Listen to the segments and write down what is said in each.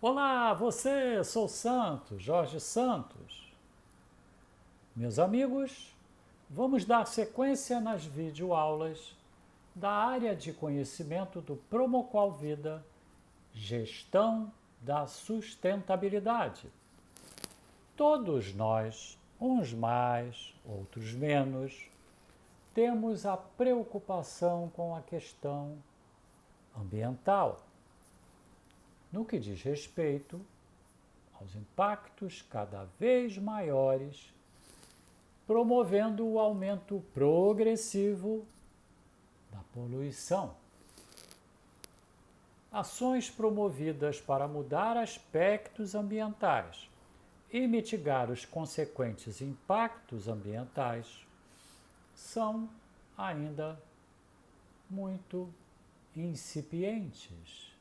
Olá, você, sou Santos, Jorge Santos. Meus amigos, vamos dar sequência nas videoaulas da área de conhecimento do Promoqual Vida, Gestão da Sustentabilidade. Todos nós, uns mais, outros menos, temos a preocupação com a questão ambiental. No que diz respeito aos impactos cada vez maiores, promovendo o aumento progressivo da poluição. Ações promovidas para mudar aspectos ambientais e mitigar os consequentes impactos ambientais são ainda muito incipientes.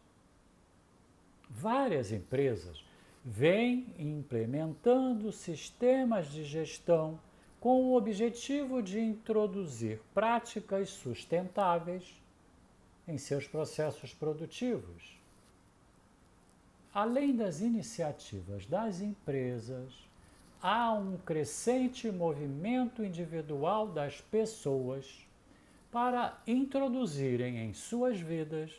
Várias empresas vêm implementando sistemas de gestão com o objetivo de introduzir práticas sustentáveis em seus processos produtivos. Além das iniciativas das empresas, há um crescente movimento individual das pessoas para introduzirem em suas vidas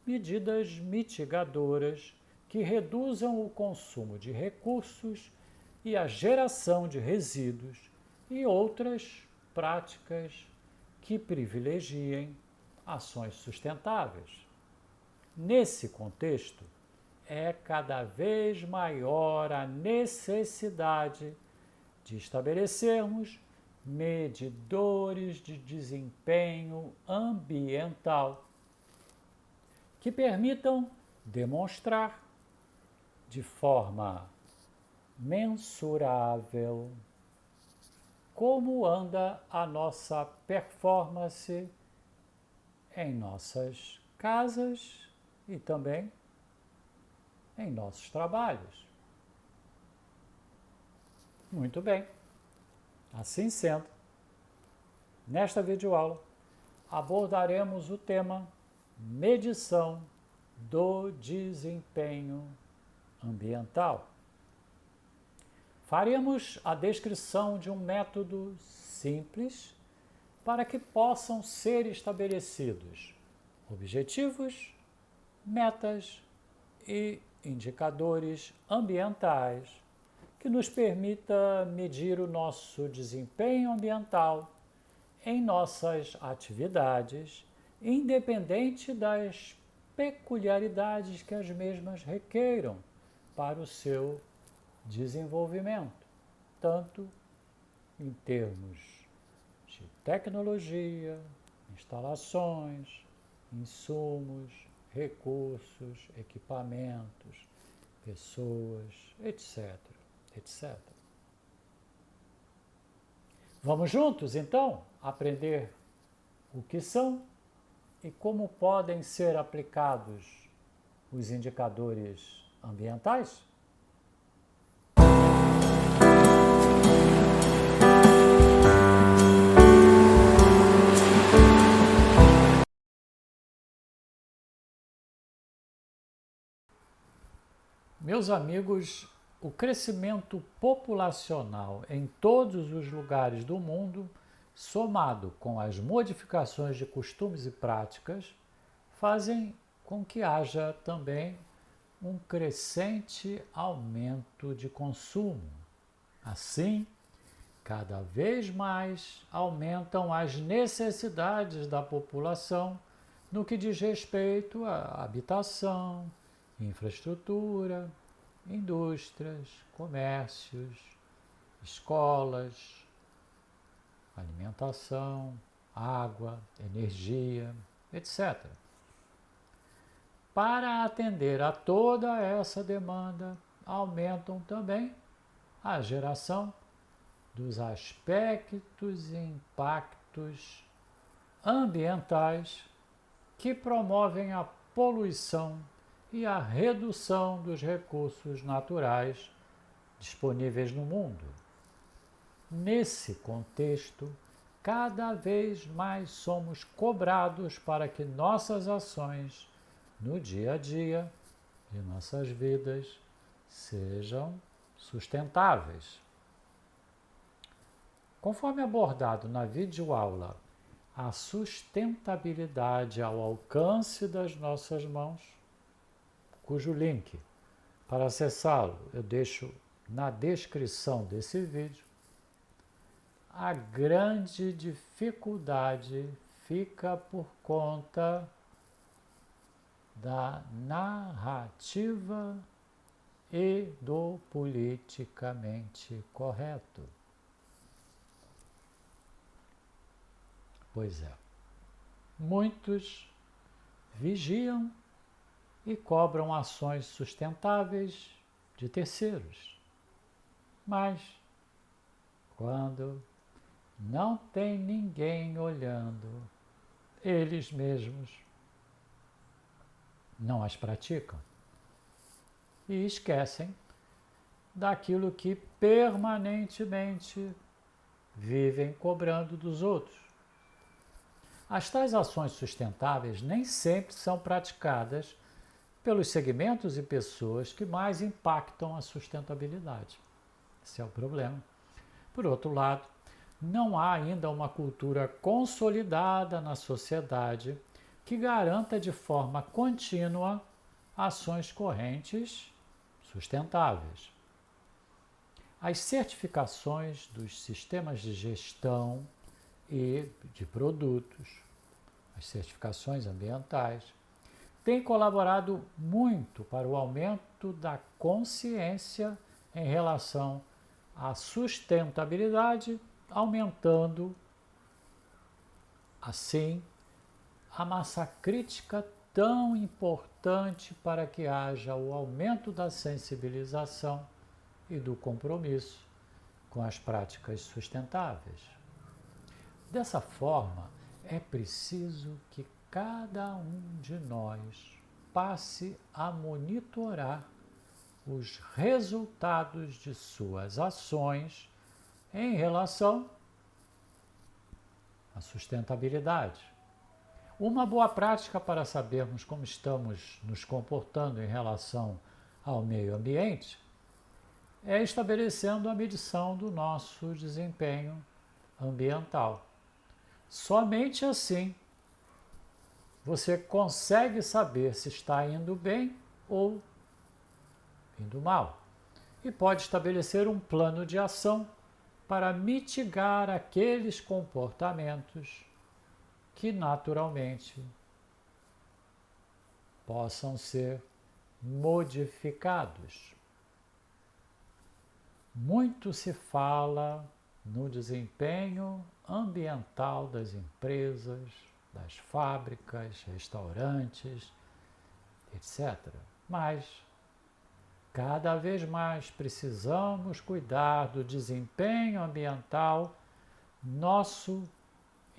medidas mitigadoras que reduzam o consumo de recursos e a geração de resíduos e outras práticas que privilegiem ações sustentáveis. Nesse contexto, é cada vez maior a necessidade de estabelecermos medidores de desempenho ambiental que permitam demonstrar de forma mensurável como anda a nossa performance em nossas casas e também em nossos trabalhos. Muito bem. Assim sendo, nesta videoaula abordaremos o tema medição do desempenho ambiental. Faremos a descrição de um método simples para que possam ser estabelecidos objetivos, metas e indicadores ambientais que nos permita medir o nosso desempenho ambiental em nossas atividades, independente das peculiaridades que as mesmas requeiram para o seu desenvolvimento, tanto em termos de tecnologia, instalações, insumos, recursos, equipamentos, pessoas, etc, etc. Vamos juntos, então, aprender o que são e como podem ser aplicados os indicadores ambientais? Meus amigos, o crescimento populacional em todos os lugares do mundo, somado com as modificações de costumes e práticas, fazem com que haja também um crescente aumento de consumo. Assim, cada vez mais aumentam as necessidades da população no que diz respeito à habitação, infraestrutura, indústrias, comércios, escolas, alimentação, água, energia, etc. Para atender a toda essa demanda, aumentam também a geração dos aspectos e impactos ambientais que promovem a poluição e a redução dos recursos naturais disponíveis no mundo. Nesse contexto, cada vez mais somos cobrados para que nossas ações no dia a dia de nossas vidas sejam sustentáveis. Conforme abordado na videoaula, a sustentabilidade ao alcance das nossas mãos, cujo link para acessá-lo eu deixo na descrição desse vídeo, a grande dificuldade fica por conta da narrativa e do politicamente correto. Pois é, muitos vigiam e cobram ações sustentáveis de terceiros, mas quando não tem ninguém olhando, eles mesmos não as praticam e esquecem daquilo que permanentemente vivem cobrando dos outros. As tais ações sustentáveis nem sempre são praticadas pelos segmentos e pessoas que mais impactam a sustentabilidade. Esse é o problema. Por outro lado, não há ainda uma cultura consolidada na sociedade que garanta de forma contínua ações correntes sustentáveis. As certificações dos sistemas de gestão e de produtos, as certificações ambientais, têm colaborado muito para o aumento da consciência em relação à sustentabilidade, aumentando, assim, a massa crítica tão importante para que haja o aumento da sensibilização e do compromisso com as práticas sustentáveis. Dessa forma, é preciso que cada um de nós passe a monitorar os resultados de suas ações em relação à sustentabilidade. Uma boa prática para sabermos como estamos nos comportando em relação ao meio ambiente é estabelecendo a medição do nosso desempenho ambiental. Somente assim você consegue saber se está indo bem ou indo mal e pode estabelecer um plano de ação para mitigar aqueles comportamentos que naturalmente possam ser modificados. Muito se fala no desempenho ambiental das empresas, das fábricas, restaurantes, etc. Mas cada vez mais precisamos cuidar do desempenho ambiental nosso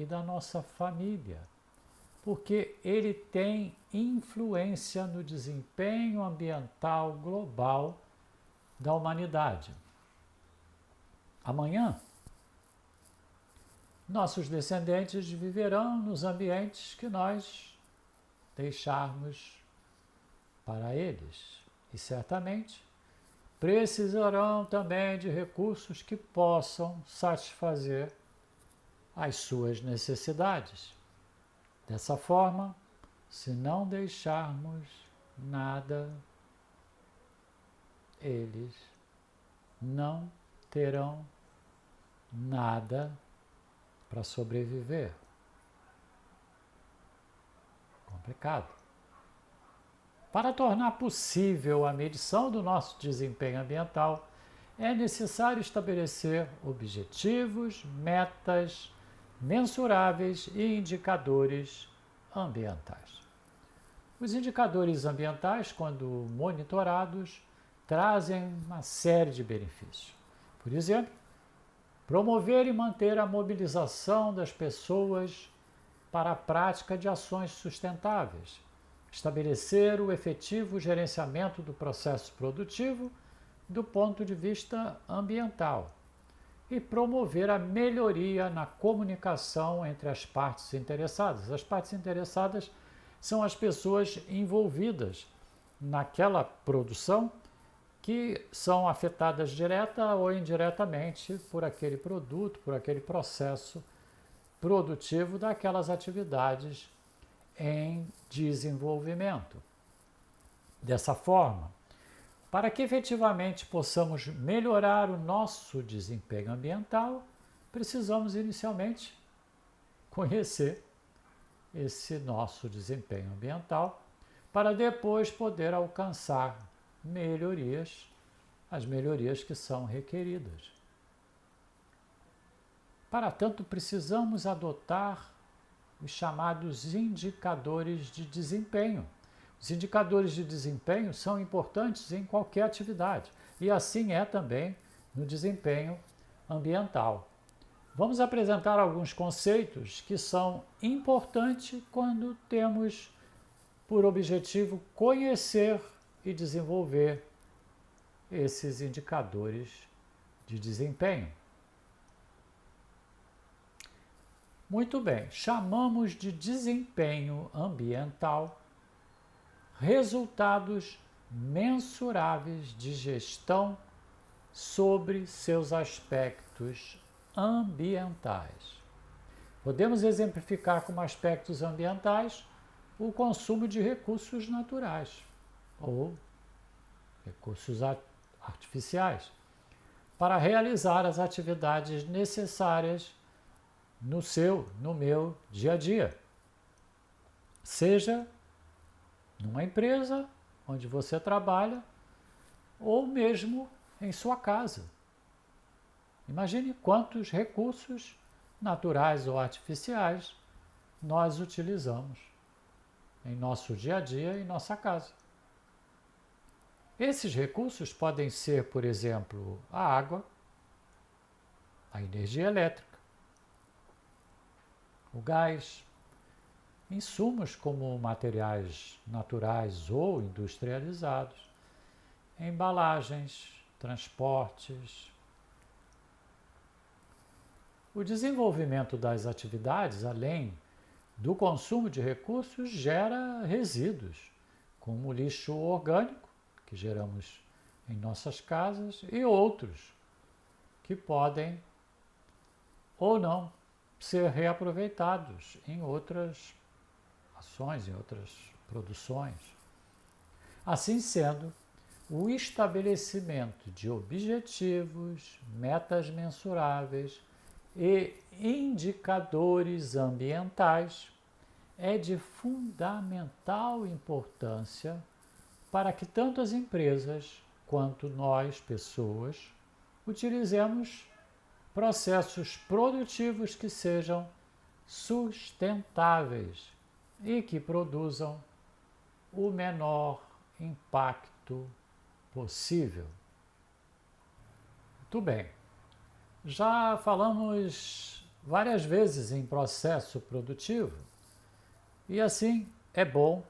e da nossa família, porque ele tem influência no desempenho ambiental global da humanidade. Amanhã, nossos descendentes viverão nos ambientes que nós deixarmos para eles e certamente precisarão também de recursos que possam satisfazer as suas necessidades. Dessa forma, se não deixarmos nada, eles não terão nada para sobreviver. Complicado. Para tornar possível a medição do nosso desempenho ambiental, é necessário estabelecer objetivos, metas mensuráveis e indicadores ambientais. Os indicadores ambientais, quando monitorados, trazem uma série de benefícios. Por exemplo, promover e manter a mobilização das pessoas para a prática de ações sustentáveis, estabelecer o efetivo gerenciamento do processo produtivo do ponto de vista ambiental e promover a melhoria na comunicação entre as partes interessadas. As partes interessadas são as pessoas envolvidas naquela produção que são afetadas direta ou indiretamente por aquele produto, por aquele processo produtivo daquelas atividades em desenvolvimento. Dessa forma, para que efetivamente possamos melhorar o nosso desempenho ambiental, precisamos inicialmente conhecer esse nosso desempenho ambiental para depois poder alcançar melhorias, as melhorias que são requeridas. Para tanto, precisamos adotar os chamados indicadores de desempenho. Os indicadores de desempenho são importantes em qualquer atividade e assim é também no desempenho ambiental. Vamos apresentar alguns conceitos que são importantes quando temos por objetivo conhecer e desenvolver esses indicadores de desempenho. Muito bem, chamamos de desempenho ambiental resultados mensuráveis de gestão sobre seus aspectos ambientais. Podemos exemplificar como aspectos ambientais o consumo de recursos naturais ou recursos artificiais para realizar as atividades necessárias no meu dia a dia. Seja numa empresa onde você trabalha ou mesmo em sua casa. Imagine quantos recursos naturais ou artificiais nós utilizamos em nosso dia a dia em nossa casa. Esses recursos podem ser, por exemplo, a água, a energia elétrica, o gás, insumos como materiais naturais ou industrializados, embalagens, transportes. O desenvolvimento das atividades, além do consumo de recursos, gera resíduos, como lixo orgânico, que geramos em nossas casas, e outros que podem ou não ser reaproveitados em outras ações, em outras produções. Assim sendo, o estabelecimento de objetivos, metas mensuráveis e indicadores ambientais é de fundamental importância para que tanto as empresas quanto nós, pessoas, utilizemos processos produtivos que sejam sustentáveis e que produzam o menor impacto possível. Muito bem. Já falamos várias vezes em processo produtivo e assim é bom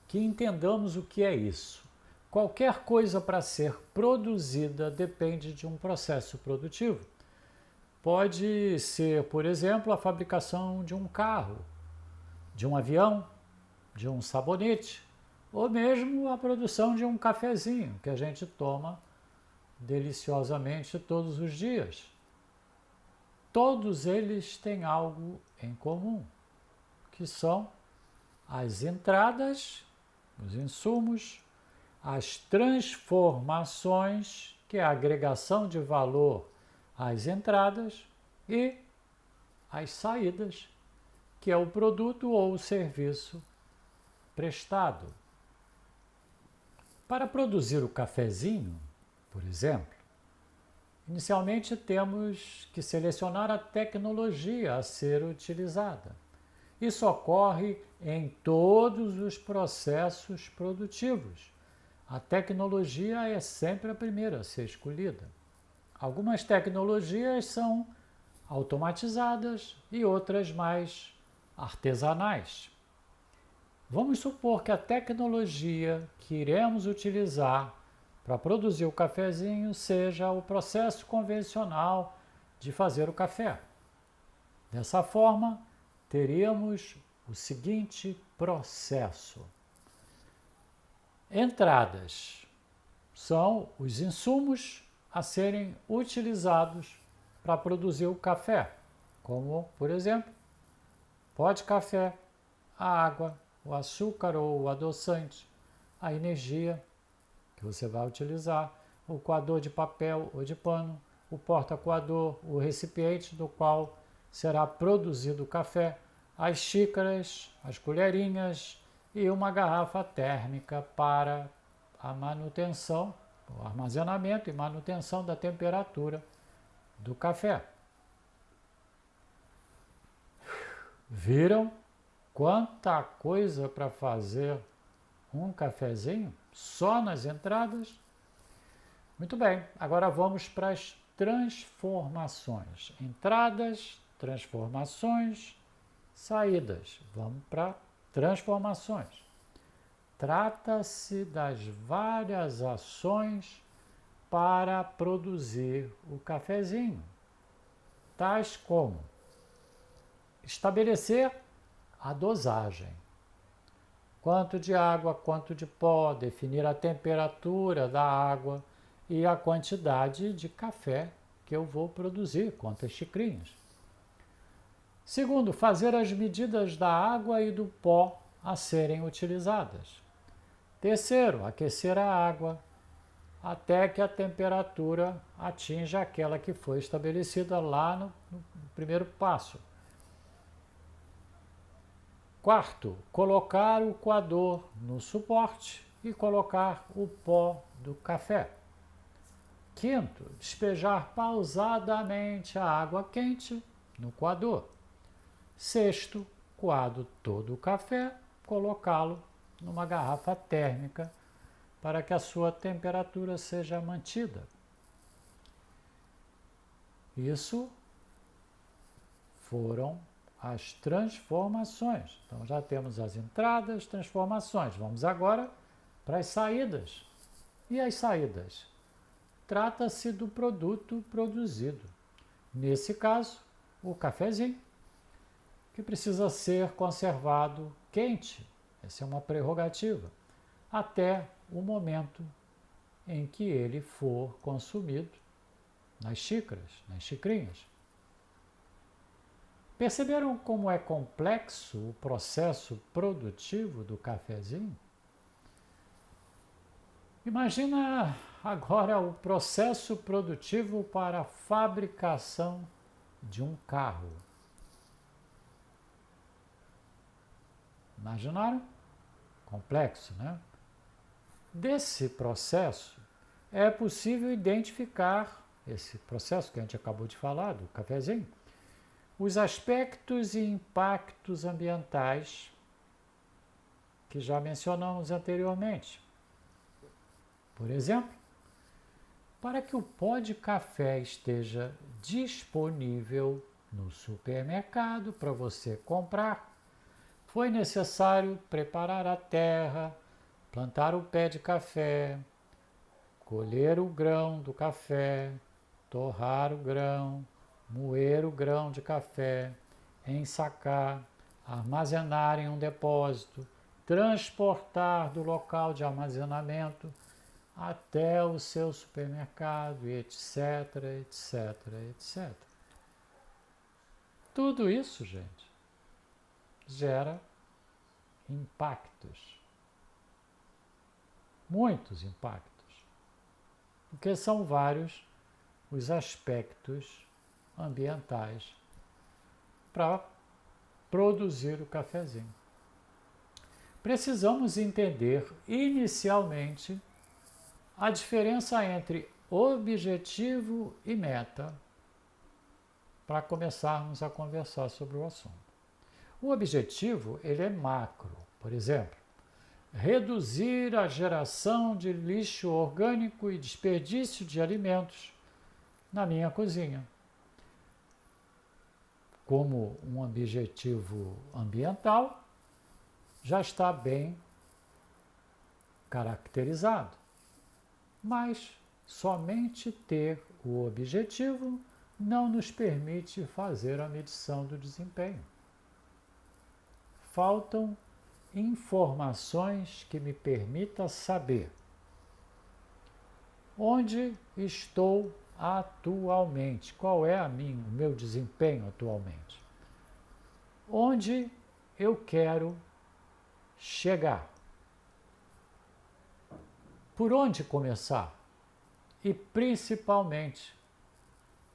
que entendamos o que é isso. Qualquer coisa para ser produzida depende de um processo produtivo. Pode ser, por exemplo, a fabricação de um carro, de um avião, de um sabonete, ou mesmo a produção de um cafezinho que a gente toma deliciosamente todos os dias. Todos eles têm algo em comum, que são as entradas, os insumos, as transformações, que é a agregação de valor às entradas, e as saídas, que é o produto ou o serviço prestado. Para produzir o cafezinho, por exemplo, inicialmente temos que selecionar a tecnologia a ser utilizada. Isso ocorre em todos os processos produtivos. A tecnologia é sempre a primeira a ser escolhida. Algumas tecnologias são automatizadas e outras mais artesanais. Vamos supor que a tecnologia que iremos utilizar para produzir o cafezinho seja o processo convencional de fazer o café. Dessa forma, teríamos o seguinte processo. Entradas são os insumos a serem utilizados para produzir o café, como, por exemplo, pó de café, a água, o açúcar ou o adoçante, a energia que você vai utilizar, o coador de papel ou de pano, o porta-coador, o recipiente do qual será produzido o café, as xícaras, as colherinhas e uma garrafa térmica para a manutenção, o armazenamento e manutenção da temperatura do café. Viram quanta coisa para fazer um cafezinho só nas entradas? Muito bem, agora vamos para as transformações. Entradas, transformações, saídas. Vamos para transformações. Trata-se das várias ações para produzir o cafezinho, tais como estabelecer a dosagem, quanto de água, quanto de pó, definir a temperatura da água e a quantidade de café que eu vou produzir, quantas xicrinhas. Segundo, fazer as medidas da água e do pó a serem utilizadas. Terceiro, aquecer a água até que a temperatura atinja aquela que foi estabelecida lá no primeiro passo. Quarto, colocar o coador no suporte e colocar o pó do café. Quinto, despejar pausadamente a água quente no coador. Sexto, coado todo o café, colocá-lo numa garrafa térmica para que a sua temperatura seja mantida. Isso foram as transformações. Então já temos as entradas, transformações. Vamos agora para as saídas. E as saídas? Trata-se do produto produzido. Nesse caso, o cafezinho, que precisa ser conservado quente. Essa é uma prerrogativa. Até o momento em que ele for consumido nas xícaras, nas xicrinhas. Perceberam como é complexo o processo produtivo do cafezinho? Imagina agora o processo produtivo para a fabricação de um carro. Imaginaram? Complexo, né? Desse processo é possível identificar, esse processo que a gente acabou de falar, do cafezinho, os aspectos e impactos ambientais que já mencionamos anteriormente. Por exemplo, para que o pó de café esteja disponível no supermercado para você comprar, foi necessário preparar a terra, plantar o pé de café, colher o grão do café, torrar o grão, moer o grão de café, ensacar, armazenar em um depósito, transportar do local de armazenamento até o seu supermercado, etc, etc, etc. Tudo isso, gente, gera impactos. Muitos impactos. Porque são vários os aspectos ambientais para produzir o cafezinho. Precisamos entender inicialmente a diferença entre objetivo e meta para começarmos a conversar sobre o assunto. O objetivo, ele é macro, por exemplo, reduzir a geração de lixo orgânico e desperdício de alimentos na minha cozinha. Como um objetivo ambiental, já está bem caracterizado. Mas somente ter o objetivo não nos permite fazer a medição do desempenho. Faltam informações que me permita saber onde estou atualmente, qual é o meu desempenho atualmente, onde eu quero chegar, por onde começar e, principalmente,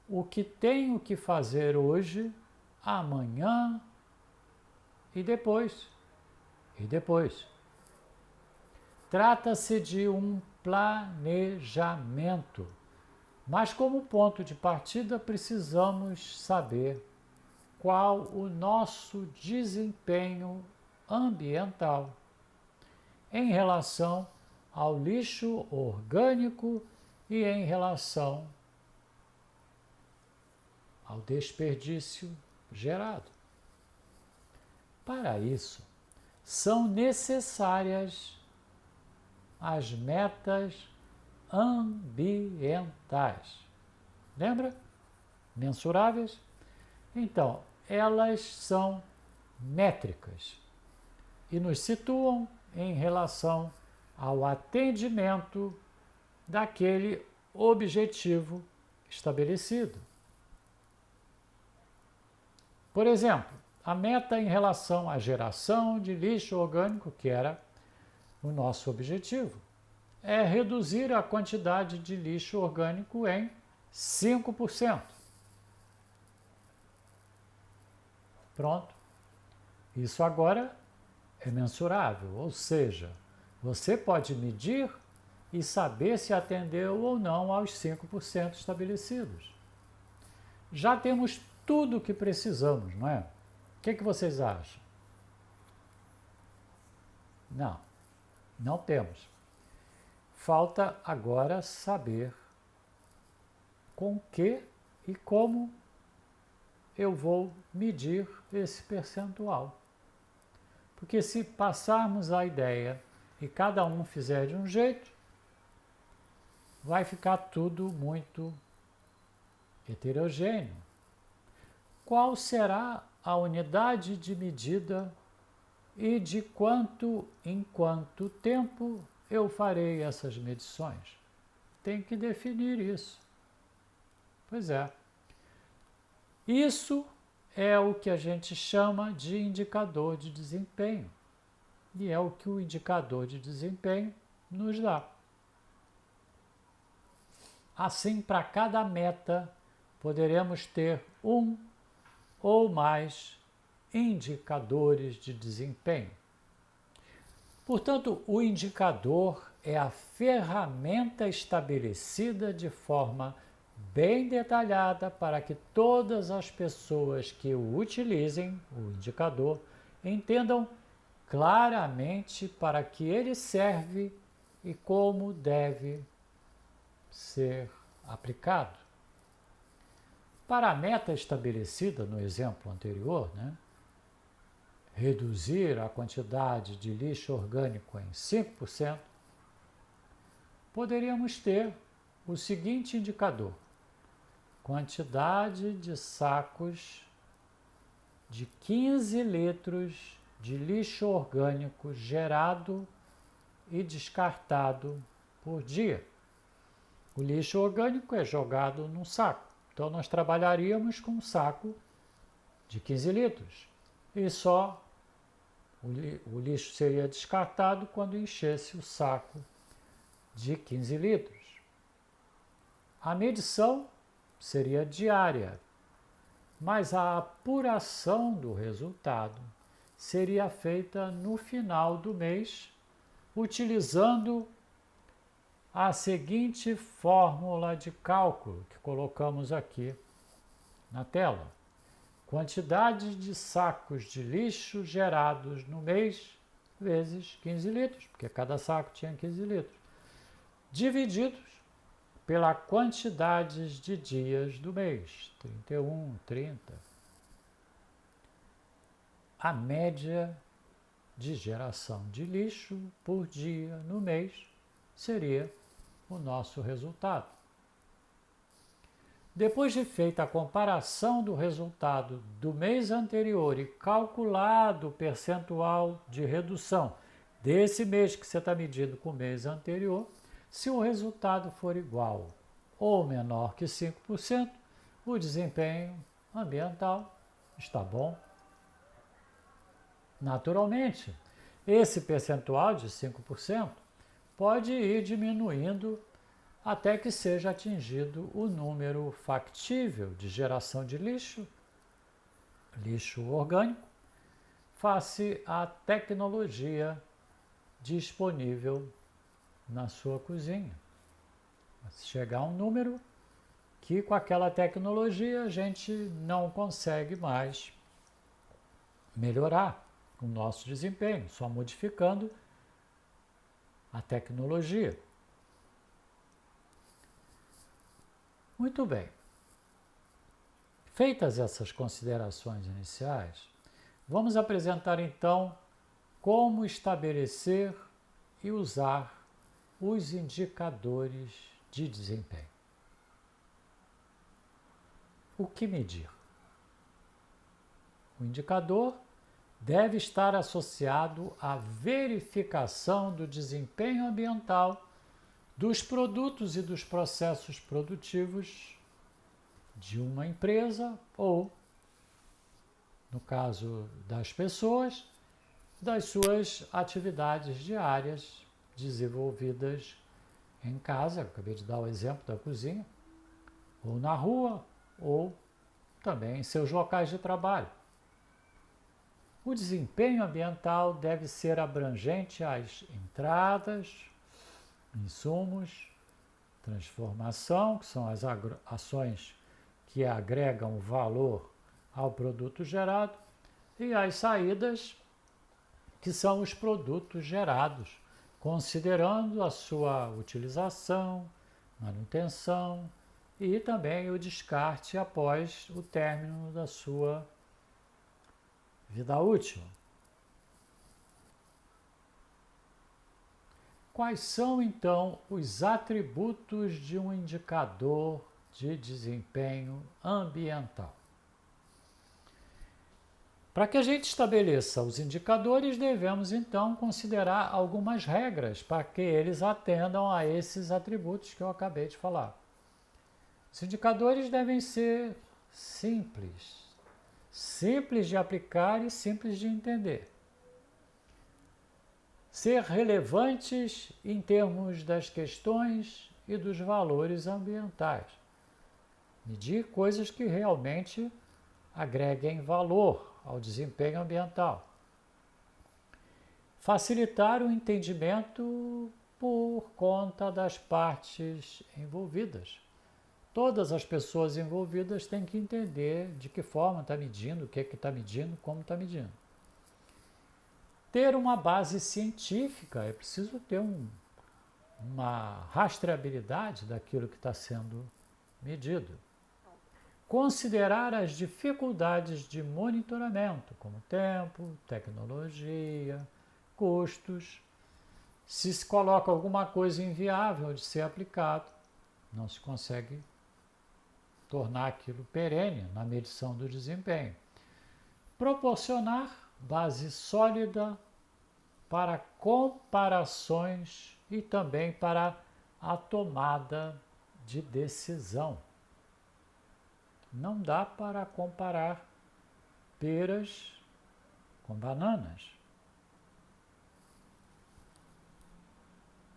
o que tenho que fazer hoje, amanhã e depois. Trata-se de um planejamento, mas como ponto de partida precisamos saber qual o nosso desempenho ambiental em relação ao lixo orgânico e em relação ao desperdício gerado. Para isso, são necessárias as metas ambientais. Lembra? Mensuráveis? Então, elas são métricas e nos situam em relação ao atendimento daquele objetivo estabelecido. Por exemplo, a meta em relação à geração de lixo orgânico, que era o nosso objetivo, é reduzir a quantidade de lixo orgânico em 5%. Pronto. Isso agora é mensurável, ou seja, você pode medir e saber se atendeu ou não aos 5% estabelecidos. Já temos tudo o que precisamos, não é? O que vocês acham? Não temos. Falta agora saber com que e como eu vou medir esse percentual. Porque se passarmos a ideia e cada um fizer de um jeito, vai ficar tudo muito heterogêneo. Qual será a unidade de medida e de quanto em quanto tempo eu farei essas medições? Tem que definir isso. Pois é. Isso é o que a gente chama de indicador de desempenho. E é o que o indicador de desempenho nos dá. Assim, para cada meta, poderemos ter um ou mais indicadores de desempenho. Portanto, o indicador é a ferramenta estabelecida de forma bem detalhada para que todas as pessoas que o utilizem, o indicador, entendam claramente para que ele serve e como deve ser aplicado. Para a meta estabelecida no exemplo anterior, reduzir a quantidade de lixo orgânico em 5%, poderíamos ter o seguinte indicador: quantidade de sacos de 15 litros de lixo orgânico gerado e descartado por dia. O lixo orgânico é jogado num saco, então nós trabalharíamos com um saco de 15 litros e só o lixo seria descartado quando enchesse o saco de 15 litros. A medição seria diária, mas a apuração do resultado seria feita no final do mês, utilizando a seguinte fórmula de cálculo que colocamos aqui na tela. Quantidade de sacos de lixo gerados no mês vezes 15 litros, porque cada saco tinha 15 litros, divididos pela quantidade de dias do mês, 31, 30. A média de geração de lixo por dia no mês seria o nosso resultado. Depois de feita a comparação do resultado do mês anterior e calculado o percentual de redução desse mês que você está medindo com o mês anterior, se o resultado for igual ou menor que 5%, o desempenho ambiental está bom. Naturalmente, esse percentual de 5% pode ir diminuindo até que seja atingido o número factível de geração de lixo orgânico, face à tecnologia disponível na sua cozinha. Se chegar a um número que com aquela tecnologia a gente não consegue mais melhorar o nosso desempenho, só modificando a tecnologia. Muito bem. Feitas essas considerações iniciais, vamos apresentar então como estabelecer e usar os indicadores de desempenho. O que medir? O indicador deve estar associado à verificação do desempenho ambiental dos produtos e dos processos produtivos de uma empresa ou, no caso das pessoas, das suas atividades diárias desenvolvidas em casa, eu acabei de dar o exemplo da cozinha, ou na rua, ou também em seus locais de trabalho. O desempenho ambiental deve ser abrangente às entradas, insumos, transformação, que são as ações que agregam valor ao produto gerado, e as saídas, que são os produtos gerados, considerando a sua utilização, manutenção e também o descarte após o término da sua vida útil. Quais são, então, os atributos de um indicador de desempenho ambiental? Para que a gente estabeleça os indicadores, devemos, então, considerar algumas regras para que eles atendam a esses atributos que eu acabei de falar. Os indicadores devem ser simples de aplicar e simples de entender. Ser relevantes em termos das questões e dos valores ambientais. Medir coisas que realmente agreguem valor ao desempenho ambiental. Facilitar o entendimento por conta das partes envolvidas. Todas as pessoas envolvidas têm que entender de que forma está medindo, o que está medindo, como está medindo. Ter uma base científica, é preciso ter uma rastreabilidade daquilo que está sendo medido. Considerar as dificuldades de monitoramento, como tempo, tecnologia, custos. Se coloca alguma coisa inviável de ser aplicado, não se consegue tornar aquilo perene na medição do desempenho. Proporcionar base sólida para comparações e também para a tomada de decisão. Não dá para comparar peras com bananas.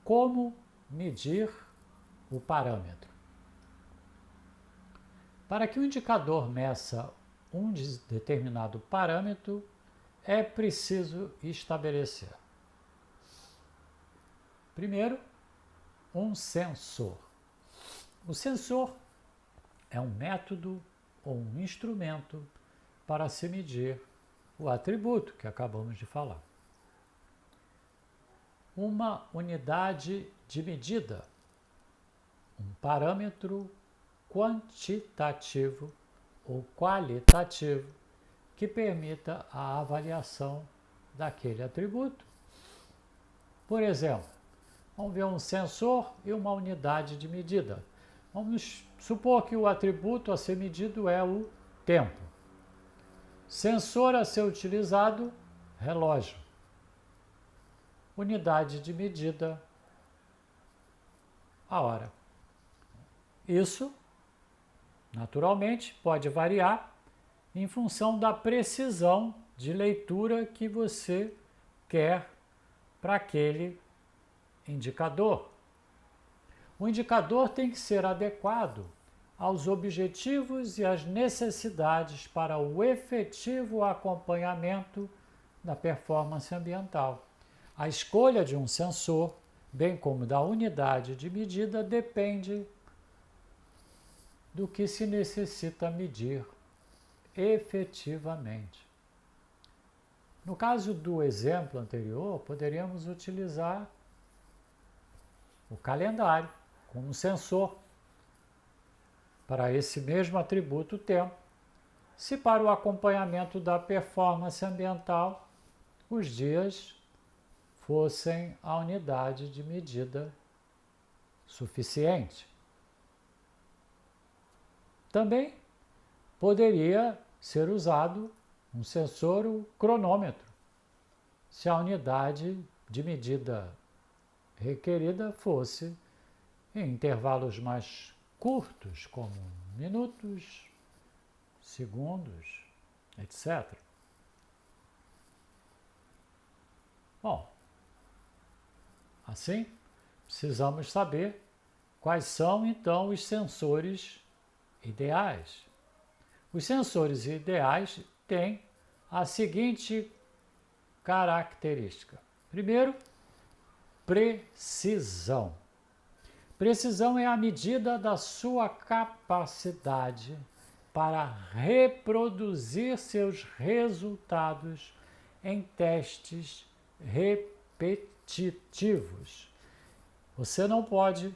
Como medir o parâmetro? Para que o indicador meça um determinado parâmetro, é preciso estabelecer, primeiro, um sensor. O sensor é um método ou um instrumento para se medir o atributo que acabamos de falar. Uma unidade de medida, um parâmetro quantitativo ou qualitativo que permita a avaliação daquele atributo. Por exemplo, vamos ver um sensor e uma unidade de medida. Vamos supor que o atributo a ser medido é o tempo. Sensor a ser utilizado, relógio. Unidade de medida, a hora. Isso, naturalmente, pode variar em função da precisão de leitura que você quer para aquele indicador. O indicador tem que ser adequado aos objetivos e às necessidades para o efetivo acompanhamento da performance ambiental. A escolha de um sensor, bem como da unidade de medida, depende do que se necessita medir efetivamente. No caso do exemplo anterior, poderíamos utilizar o calendário como sensor para esse mesmo atributo tempo, se para o acompanhamento da performance ambiental os dias fossem a unidade de medida suficiente. Também poderia ser usado um sensor, o cronômetro, se a unidade de medida requerida fosse em intervalos mais curtos, como minutos, segundos, etc. Bom, assim, precisamos saber quais são, então, os sensores ideais. Os sensores ideais têm a seguinte característica. Primeiro, precisão. Precisão é a medida da sua capacidade para reproduzir seus resultados em testes repetitivos. Você não pode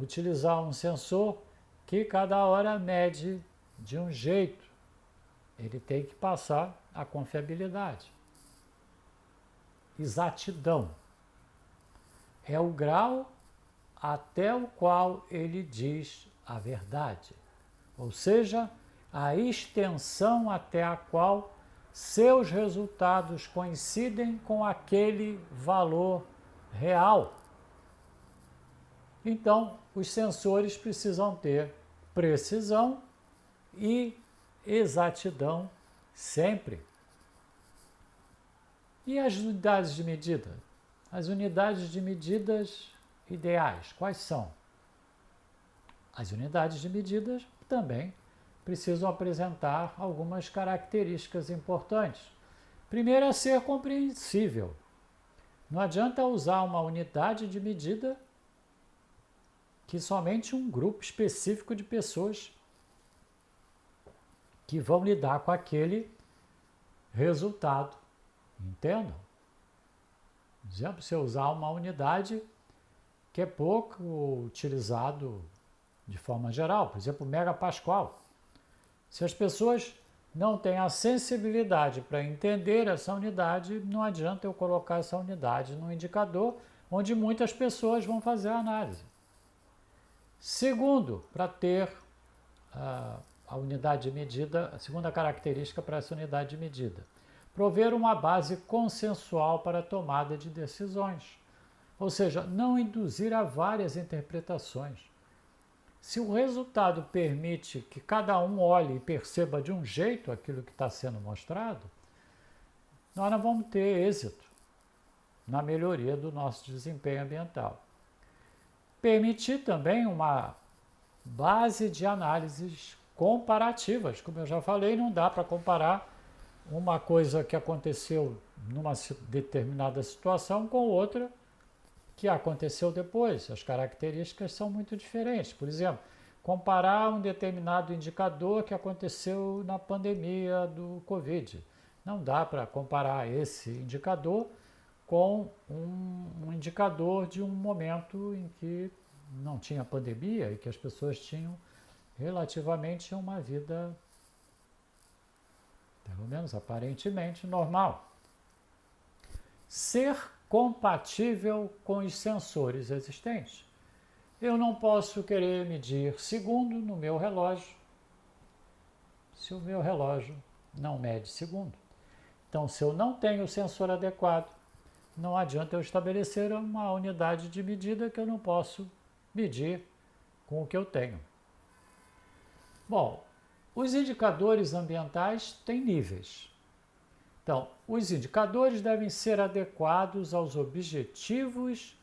utilizar um sensor que cada hora mede de um jeito. Ele tem que passar a confiabilidade. Exatidão é o grau até o qual ele diz a verdade, ou seja, a extensão até a qual seus resultados coincidem com aquele valor real. Então, os sensores precisam ter precisão e exatidão sempre. E as unidades de medida? As unidades de medidas ideais, quais são? As unidades de medidas também precisam apresentar algumas características importantes. Primeiro é ser compreensível. Não adianta usar uma unidade de medida que somente um grupo específico de pessoas que vão lidar com aquele resultado. Entendam? Por exemplo, se eu usar uma unidade que é pouco utilizado de forma geral, por exemplo, o megapascal. Se as pessoas não têm a sensibilidade para entender essa unidade, não adianta eu colocar essa unidade no indicador onde muitas pessoas vão fazer a análise. Segundo, para ter a unidade de medida, a segunda característica para essa unidade de medida, prover uma base consensual para a tomada de decisões. Ou seja, não induzir a várias interpretações. Se o resultado permite que cada um olhe e perceba de um jeito aquilo que está sendo mostrado, nós não vamos ter êxito na melhoria do nosso desempenho ambiental. Permitir também uma base de análises comparativas. Como eu já falei, não dá para comparar uma coisa que aconteceu numa determinada situação com outra que aconteceu depois. As características são muito diferentes. Por exemplo, comparar um determinado indicador que aconteceu na pandemia do Covid. Não dá para comparar esse indicador com um indicador de um momento em que não tinha pandemia e que as pessoas tinham relativamente uma vida, pelo menos aparentemente, normal. Ser compatível com os sensores existentes. Eu não posso querer medir segundo no meu relógio, se o meu relógio não mede segundo. Então, se eu não tenho o sensor adequado, não adianta eu estabelecer uma unidade de medida que eu não posso medir com o que eu tenho. Bom, os indicadores ambientais têm níveis. Então, os indicadores devem ser adequados aos objetivos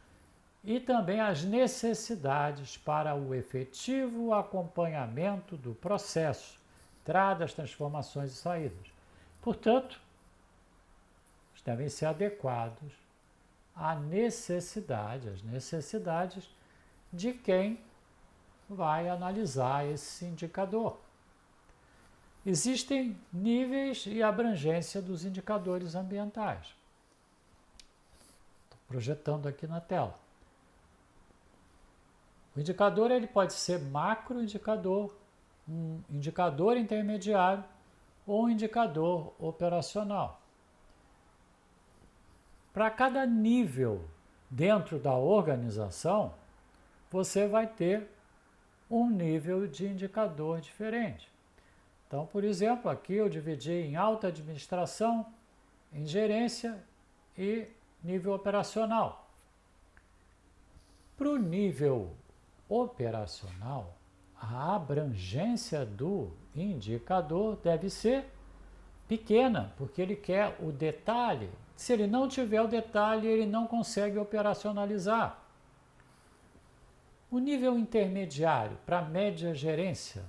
e também às necessidades para o efetivo acompanhamento do processo, entradas, transformações e saídas. Portanto, devem ser adequados às necessidades de quem vai analisar esse indicador. Existem níveis e abrangência dos indicadores ambientais. Estou projetando aqui na tela. O indicador ele pode ser macroindicador, um indicador intermediário ou um indicador operacional. Para cada nível dentro da organização, você vai ter um nível de indicador diferente. Então, por exemplo, aqui eu dividi em alta administração, em gerência e nível operacional. Para o nível operacional, a abrangência do indicador deve ser pequena, porque ele quer o detalhe. Se ele não tiver o detalhe, ele não consegue operacionalizar. O nível intermediário, para média gerência,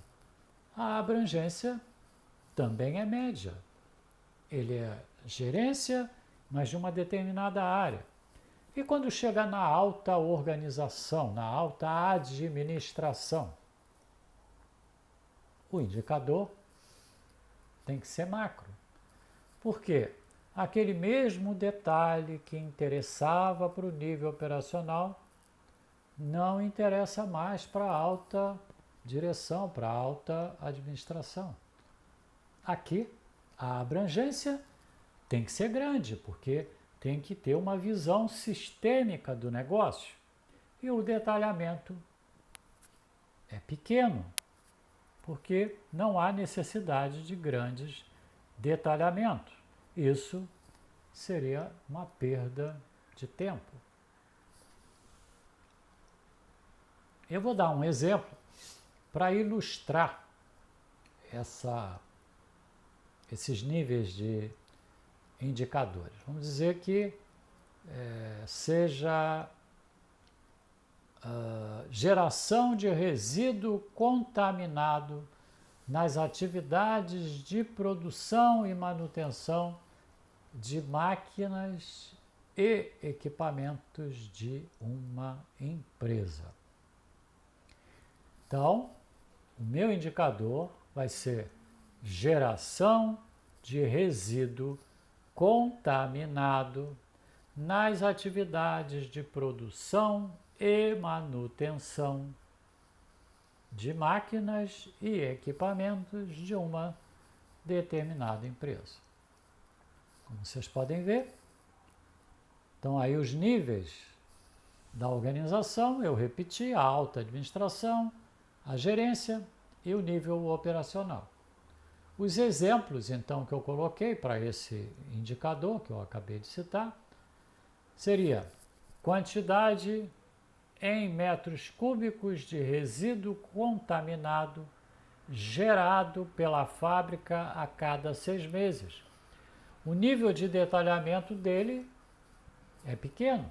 a abrangência também é média. Ele é gerência, mas de uma determinada área. E quando chega na alta organização, na alta administração, o indicador tem que ser macro. Por quê? Aquele mesmo detalhe que interessava para o nível operacional não interessa mais para a alta direção, para a alta administração. Aqui, a abrangência tem que ser grande, porque tem que ter uma visão sistêmica do negócio. E o detalhamento é pequeno, porque não há necessidade de grandes detalhamentos. Isso seria uma perda de tempo. Eu vou dar um exemplo para ilustrar esses níveis de indicadores. Vamos dizer que seja geração de resíduo contaminado nas atividades de produção e manutenção de máquinas e equipamentos de uma empresa. Então, o meu indicador vai ser geração de resíduo contaminado nas atividades de produção e manutenção de máquinas e equipamentos de uma determinada empresa. Como vocês podem ver, então aí os níveis da organização, eu repeti, a alta administração, a gerência e o nível operacional. Os exemplos, então, que eu coloquei para esse indicador, que eu acabei de citar, seria quantidade em metros cúbicos de resíduo contaminado gerado pela fábrica a cada 6 meses. O nível de detalhamento dele é pequeno.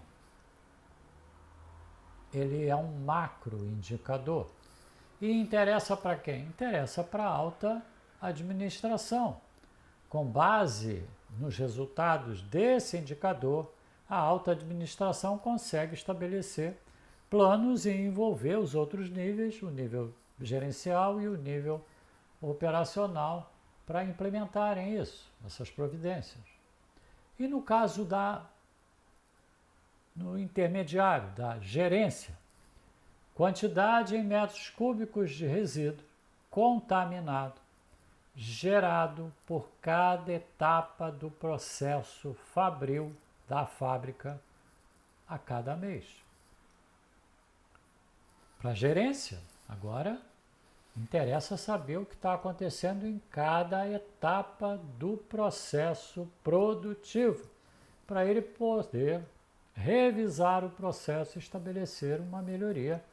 Ele é um macro indicador. E interessa para quem? Interessa para a alta administração. Com base nos resultados desse indicador, a alta administração consegue estabelecer planos e envolver os outros níveis, o nível gerencial e o nível operacional, para implementarem isso, essas providências. E no caso no intermediário, da gerência, quantidade em metros cúbicos de resíduo contaminado gerado por cada etapa do processo fabril da fábrica a cada mês. Para a gerência, agora interessa saber o que está acontecendo em cada etapa do processo produtivo, para ele poder revisar o processo e estabelecer uma melhoria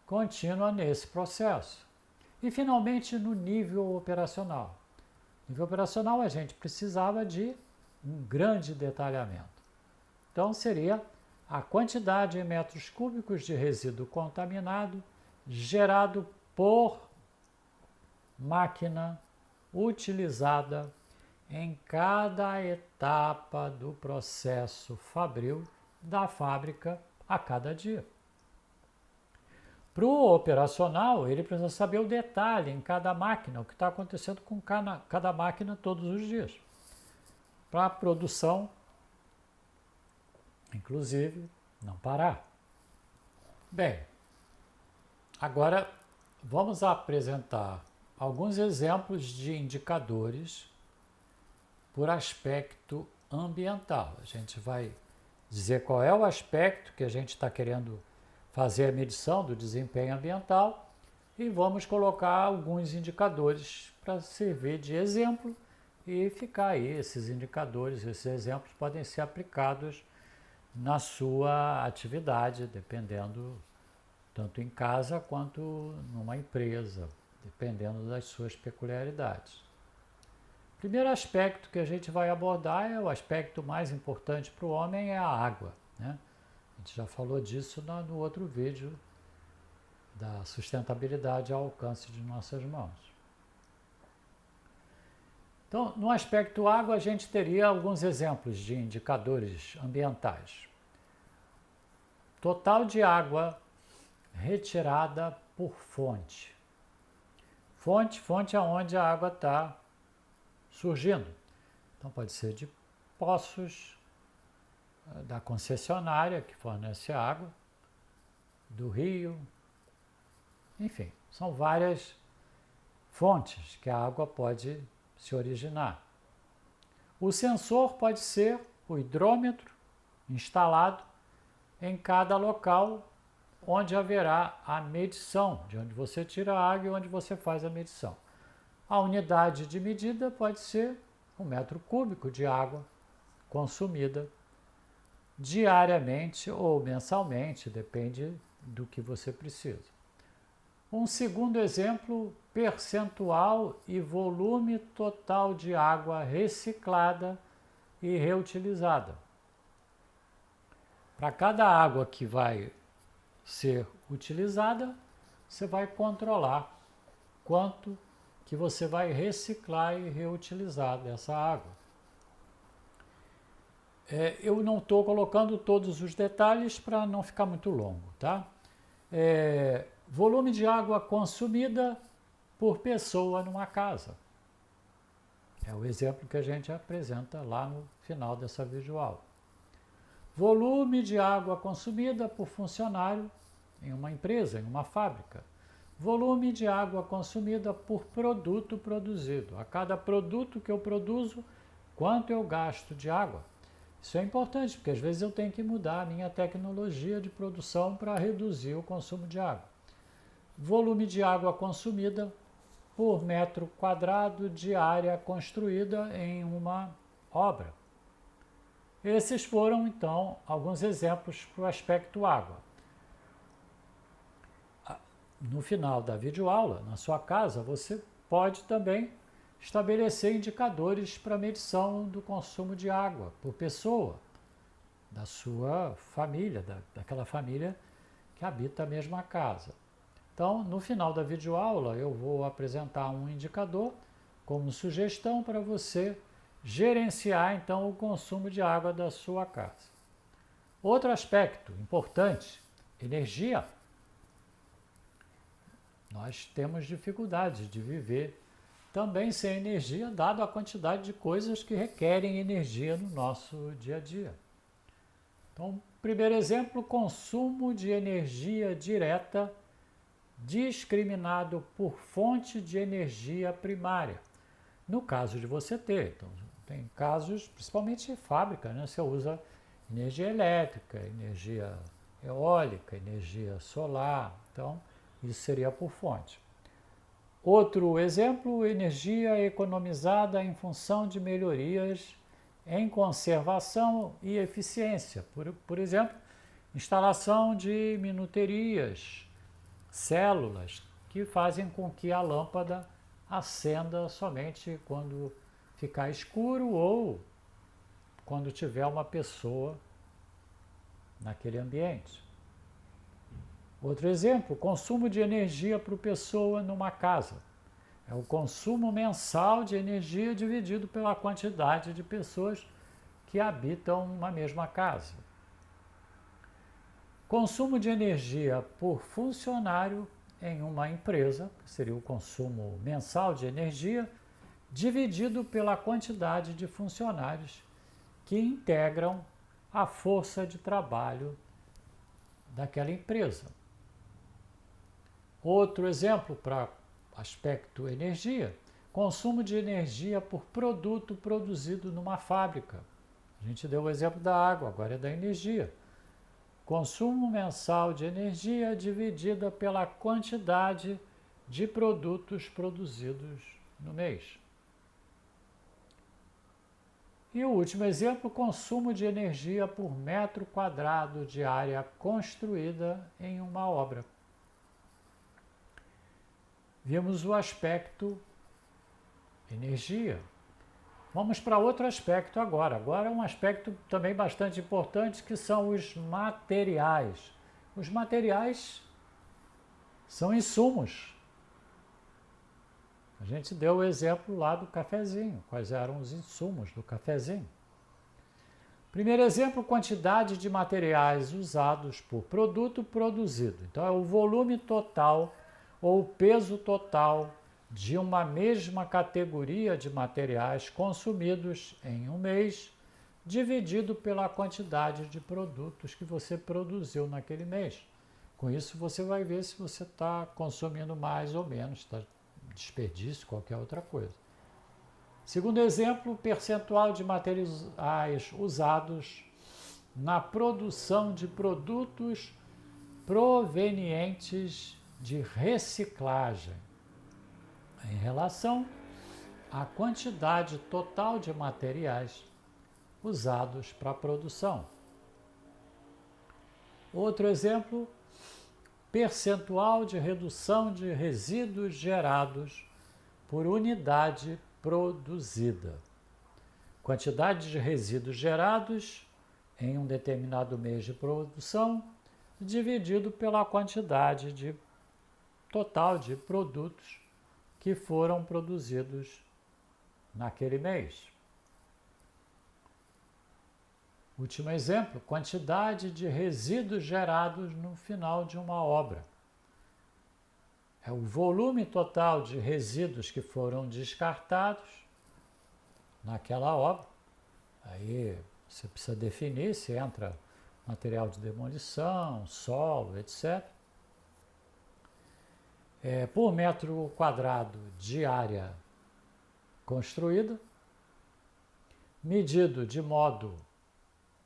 contínua nesse processo. E, finalmente, no nível operacional. No nível operacional, a gente precisava de um grande detalhamento. Então, seria a quantidade em metros cúbicos de resíduo contaminado gerado por máquina utilizada em cada etapa do processo fabril da fábrica a cada dia. Para o operacional, ele precisa saber o detalhe em cada máquina, o que está acontecendo com cada máquina todos os dias. Para a produção, inclusive, não parar. Bem, agora vamos apresentar alguns exemplos de indicadores por aspecto ambiental. A gente vai dizer qual é o aspecto que a gente está querendo fazer a medição do desempenho ambiental e vamos colocar alguns indicadores para servir de exemplo e ficar aí. Esses indicadores, esses exemplos podem ser aplicados na sua atividade, dependendo tanto em casa quanto numa empresa, dependendo das suas peculiaridades. O primeiro aspecto que a gente vai abordar é o aspecto mais importante para o homem, é a água, né? A gente já falou disso no outro vídeo da sustentabilidade ao alcance de nossas mãos. Então, no aspecto água, a gente teria alguns exemplos de indicadores ambientais. Total de água retirada por fonte. Fonte é onde a água está surgindo. Então, pode ser de poços, da concessionária que fornece água, do rio, enfim, são várias fontes que a água pode se originar. O sensor pode ser o hidrômetro instalado em cada local onde haverá a medição, de onde você tira a água e onde você faz a medição. A unidade de medida pode ser um metro cúbico de água consumida diariamente ou mensalmente, depende do que você precisa. Um segundo exemplo, percentual e volume total de água reciclada e reutilizada. Para cada água que vai ser utilizada, você vai controlar quanto que você vai reciclar e reutilizar dessa água. Eu não estou colocando todos os detalhes para não ficar muito longo, tá? Volume de água consumida por pessoa numa casa. É o exemplo que a gente apresenta lá no final dessa videoaula. Volume de água consumida por funcionário em uma empresa, em uma fábrica. Volume de água consumida por produto produzido. A cada produto que eu produzo, quanto eu gasto de água? Isso é importante, porque às vezes eu tenho que mudar a minha tecnologia de produção para reduzir o consumo de água. Volume de água consumida por metro quadrado de área construída em uma obra. Esses foram, então, alguns exemplos para o aspecto água. No final da videoaula, na sua casa, você pode também estabelecer indicadores para medição do consumo de água por pessoa, da sua família, daquela família que habita a mesma casa. Então, no final da videoaula, eu vou apresentar um indicador como sugestão para você gerenciar, então, o consumo de água da sua casa. Outro aspecto importante, energia. Nós temos dificuldade de viver também sem energia, dado a quantidade de coisas que requerem energia no nosso dia a dia. Então, primeiro exemplo, consumo de energia direta discriminado por fonte de energia primária. No caso de você ter, então, tem casos, principalmente em fábrica, né? Você usa energia elétrica, energia eólica, energia solar, Então, isso seria por fonte. Outro exemplo, energia economizada em função de melhorias em conservação e eficiência. Por exemplo, instalação de minuterias, células, que fazem com que a lâmpada acenda somente quando ficar escuro ou quando tiver uma pessoa naquele ambiente. Outro exemplo, consumo de energia por pessoa numa casa. É o consumo mensal de energia dividido pela quantidade de pessoas que habitam uma mesma casa. Consumo de energia por funcionário em uma empresa, que seria o consumo mensal de energia, dividido pela quantidade de funcionários que integram a força de trabalho daquela empresa. Outro exemplo para aspecto energia, consumo de energia por produto produzido numa fábrica. A gente deu o exemplo da água, agora é da energia. Consumo mensal de energia dividida pela quantidade de produtos produzidos no mês. E o último exemplo, consumo de energia por metro quadrado de área construída em uma obra. Vimos o aspecto energia. Vamos para outro aspecto agora. Agora é um aspecto também bastante importante, que são os materiais. Os materiais são insumos. A gente deu o exemplo lá do cafezinho. Quais eram os insumos do cafezinho? Primeiro exemplo, quantidade de materiais usados por produto produzido. Então, é o volume total ou o peso total de uma mesma categoria de materiais consumidos em um mês, dividido pela quantidade de produtos que você produziu naquele mês. Com isso, você vai ver se você está consumindo mais ou menos, está desperdício, qualquer outra coisa. Segundo exemplo, percentual de materiais usados na produção de produtos provenientes de reciclagem, em relação à quantidade total de materiais usados para a produção. Outro exemplo, percentual de redução de resíduos gerados por unidade produzida. Quantidade de resíduos gerados em um determinado mês de produção, dividido pela quantidade total de produtos que foram produzidos naquele mês. Último exemplo, quantidade de resíduos gerados no final de uma obra. É o volume total de resíduos que foram descartados naquela obra. Aí você precisa definir se entra material de demolição, solo, etc. Por metro quadrado de área construída, medido de modo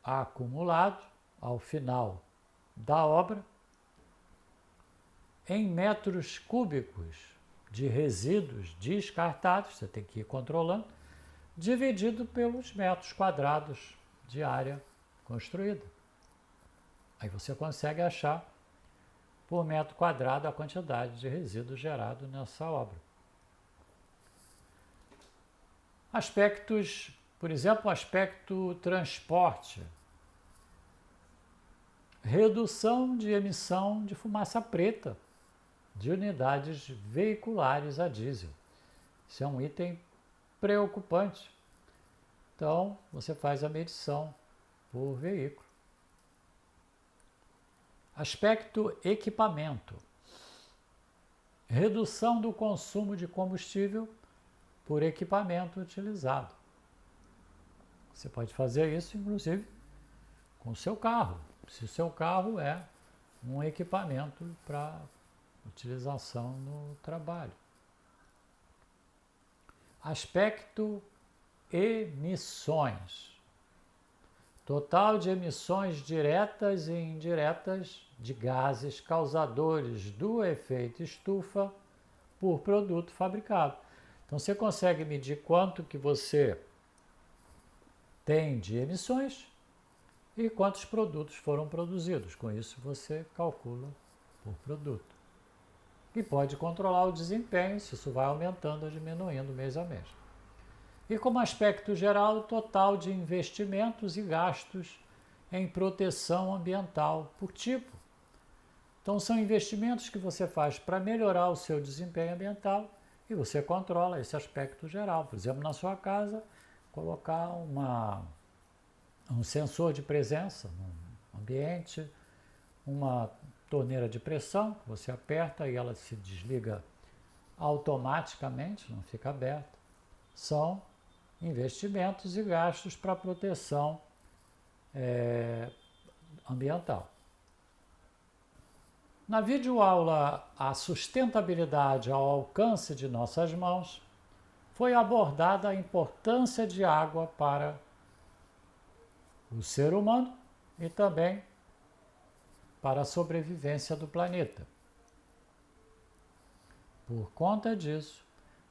acumulado ao final da obra, em metros cúbicos de resíduos descartados, você tem que ir controlando, dividido pelos metros quadrados de área construída. Aí você consegue achar por metro quadrado a quantidade de resíduo gerado nessa obra. Aspectos, por exemplo, o aspecto transporte. Redução de emissão de fumaça preta de unidades veiculares a diesel. Isso é um item preocupante. Então, você faz a medição por veículo. Aspecto equipamento. Redução do consumo de combustível por equipamento utilizado. Você pode fazer isso, inclusive, com o seu carro. Se o seu carro é um equipamento para utilização no trabalho. Aspecto emissões. Total de emissões diretas e indiretas de gases causadores do efeito estufa por produto fabricado. Então você consegue medir quanto que você tem de emissões e quantos produtos foram produzidos. Com isso você calcula por produto. E pode controlar o desempenho, se isso vai aumentando ou diminuindo mês a mês. E como aspecto geral, o total de investimentos e gastos em proteção ambiental por tipo. Então são investimentos que você faz para melhorar o seu desempenho ambiental e você controla esse aspecto geral. Por exemplo, na sua casa, colocar um sensor de presença no ambiente, uma torneira de pressão, que você aperta e ela se desliga automaticamente, não fica aberta. São investimentos e gastos para proteção ambiental. Na videoaula A Sustentabilidade ao Alcance de Nossas Mãos, foi abordada a importância de água para o ser humano e também para a sobrevivência do planeta. Por conta disso,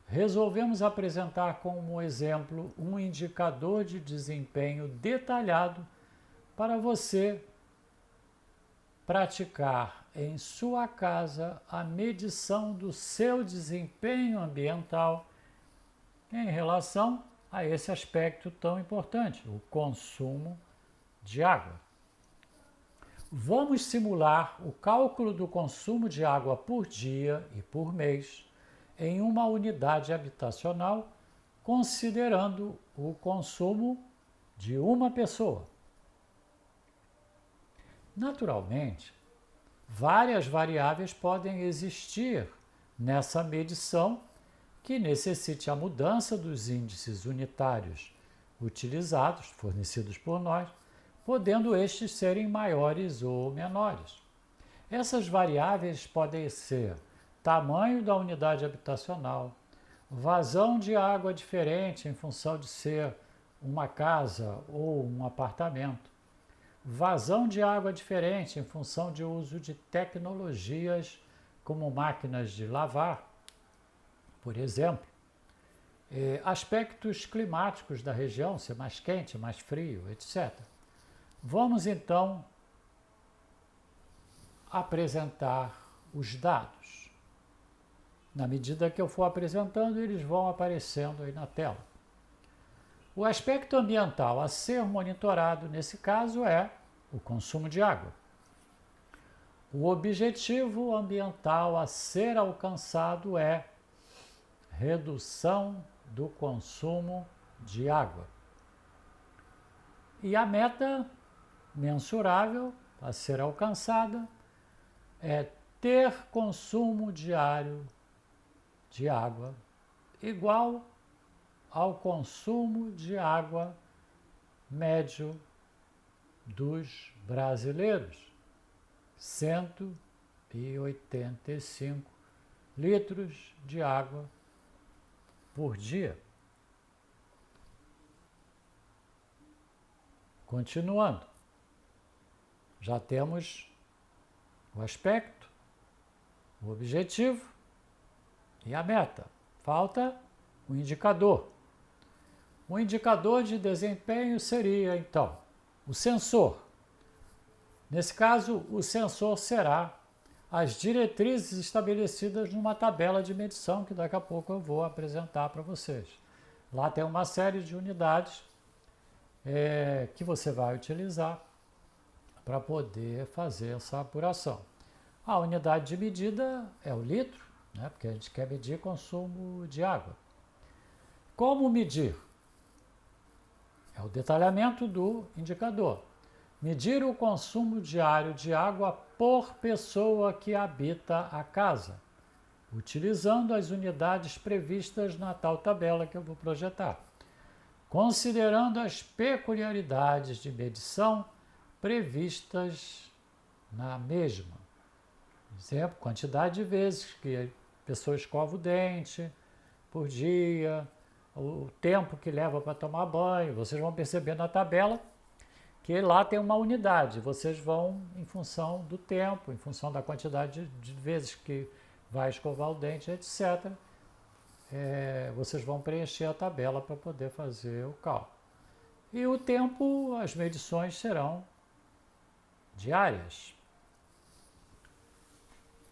resolvemos apresentar como exemplo um indicador de desempenho detalhado para você praticar em sua casa a medição do seu desempenho ambiental em relação a esse aspecto tão importante, o consumo de água. Vamos simular o cálculo do consumo de água por dia e por mês em uma unidade habitacional, considerando o consumo de uma pessoa. Naturalmente, várias variáveis podem existir nessa medição que necessite a mudança dos índices unitários utilizados, fornecidos por nós, podendo estes serem maiores ou menores. Essas variáveis podem ser tamanho da unidade habitacional, vazão de água diferente em função de ser uma casa ou um apartamento, vazão de água diferente em função de uso de tecnologias como máquinas de lavar, por exemplo, aspectos climáticos da região, ser mais quente, mais frio, etc. Vamos então apresentar os dados. Na medida que eu for apresentando, eles vão aparecendo aí na tela. O aspecto ambiental a ser monitorado nesse caso é o consumo de água. O objetivo ambiental a ser alcançado é redução do consumo de água. E a meta mensurável a ser alcançada é ter consumo diário de água igual ao consumo de água médio dos brasileiros, 185 litros de água por dia. Continuando, já temos o aspecto, o objetivo e a meta. Falta o indicador. O indicador de desempenho seria, então, o sensor. Nesse caso, o sensor será as diretrizes estabelecidas numa tabela de medição que daqui a pouco eu vou apresentar para vocês. Lá tem uma série de unidades que você vai utilizar para poder fazer essa apuração. A unidade de medida é o litro, né, porque a gente quer medir consumo de água. Como medir? É o detalhamento do indicador. Medir o consumo diário de água por pessoa que habita a casa, utilizando as unidades previstas na tal tabela que eu vou projetar, considerando as peculiaridades de medição previstas na mesma. Por exemplo, quantidade de vezes que a pessoa escova o dente por dia, o tempo que leva para tomar banho. Vocês vão perceber na tabela que lá tem uma unidade. Vocês vão em função do tempo, em função da quantidade de vezes que vai escovar o dente, etc. Vocês vão preencher a tabela para poder fazer o cálculo. E o tempo, as medições serão diárias.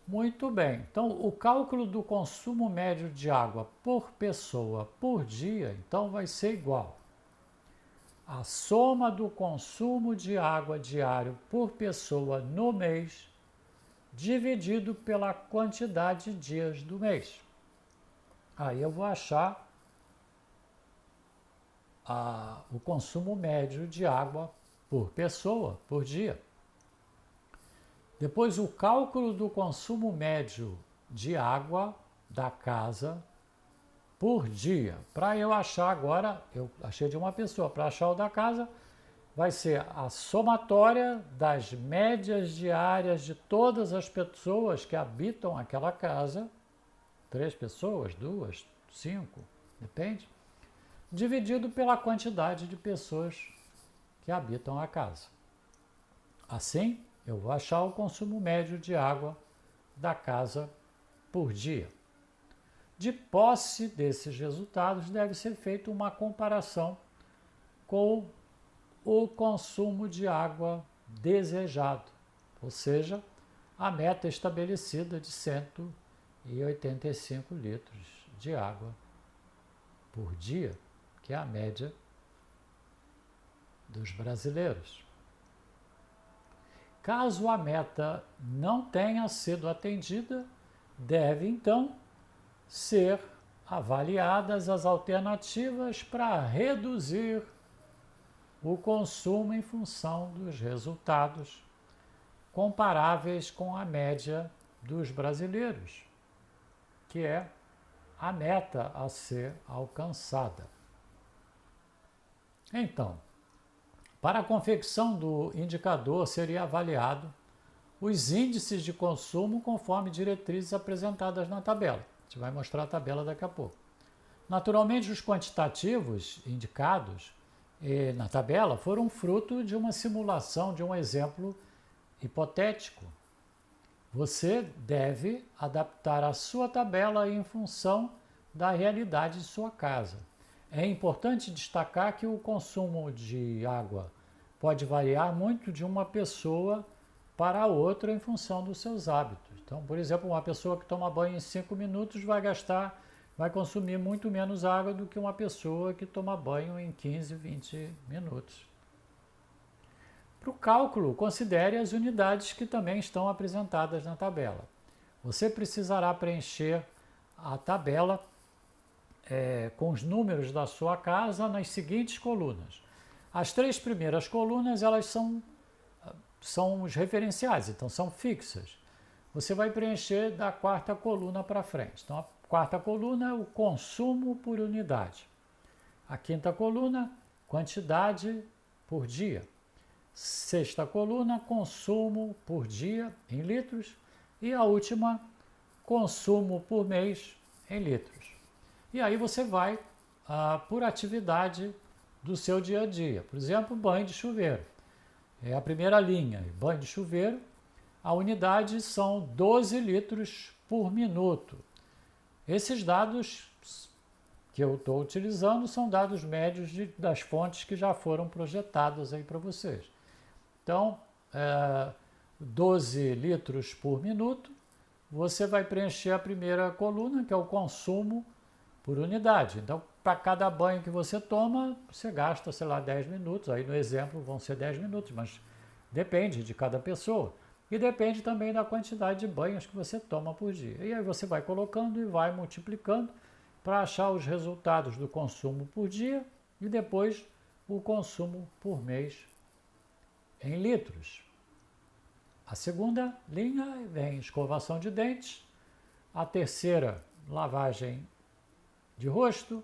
Muito bem, então o cálculo do consumo médio de água por pessoa por dia, então vai ser igual a soma do consumo de água diário por pessoa no mês, dividido pela quantidade de dias do mês. Aí eu vou achar o consumo médio de água por pessoa por dia. Depois, o cálculo do consumo médio de água da casa por dia. Para eu achar agora, eu achei de uma pessoa, para achar o da casa, vai ser a somatória das médias diárias de todas as pessoas que habitam aquela casa, 3 pessoas, 2, 5, depende, dividido pela quantidade de pessoas que habitam a casa. Assim, eu vou achar o consumo médio de água da casa por dia. De posse desses resultados, deve ser feita uma comparação com o consumo de água desejado, ou seja, a meta estabelecida de 185 litros de água por dia, que é a média dos brasileiros. Caso a meta não tenha sido atendida, deve então ser avaliadas as alternativas para reduzir o consumo em função dos resultados comparáveis com a média dos brasileiros, que é a meta a ser alcançada. Então, para a confecção do indicador, seria avaliado os índices de consumo conforme diretrizes apresentadas na tabela. A gente vai mostrar a tabela daqui a pouco. Naturalmente, os quantitativos indicados na tabela foram fruto de uma simulação, de um exemplo hipotético. Você deve adaptar a sua tabela em função da realidade de sua casa. É importante destacar que o consumo de água pode variar muito de uma pessoa para outra em função dos seus hábitos. Então, por exemplo, uma pessoa que toma banho em 5 minutos vai consumir muito menos água do que uma pessoa que toma banho em 15, 20 minutos. Para o cálculo, considere as unidades que também estão apresentadas na tabela. Você precisará preencher a tabela com os números da sua casa nas seguintes colunas. As 3 primeiras colunas, elas são os referenciais, então são fixas. Você vai preencher da 4ª coluna para frente. Então, a 4ª coluna é o consumo por unidade. A 5ª coluna, quantidade por dia. 6ª coluna, consumo por dia em litros. E a última, consumo por mês em litros. E aí você vai por atividade do seu dia a dia. Por exemplo, banho de chuveiro. É a primeira linha. Banho de chuveiro, a unidade são 12 litros por minuto. Esses dados que eu estou utilizando são dados médios das fontes que já foram projetadas aí para vocês. Então, 12 litros por minuto, você vai preencher a primeira coluna, que é o consumo por unidade. Então, para cada banho que você toma, você gasta, 10 minutos. Aí no exemplo vão ser 10 minutos, mas depende de cada pessoa. E depende também da quantidade de banhos que você toma por dia. E aí você vai colocando e vai multiplicando para achar os resultados do consumo por dia e depois o consumo por mês em litros. A segunda linha vem escovação de dentes. A terceira, lavagem de rosto.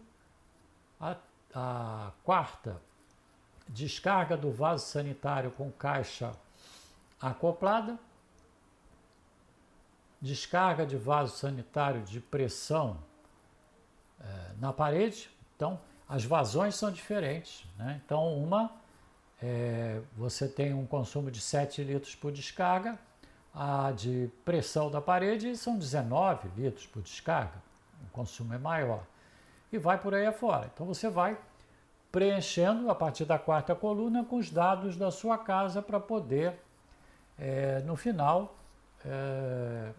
A 4ª, descarga do vaso sanitário com caixa acoplada. Descarga de vaso sanitário de pressão na parede. Então, as vazões são diferentes, né? Então, uma você tem um consumo de 7 litros por descarga, a de pressão da parede são 19 litros por descarga, o consumo é maior. E vai por aí afora. Então você vai preenchendo a partir da quarta coluna com os dados da sua casa para poder, no final,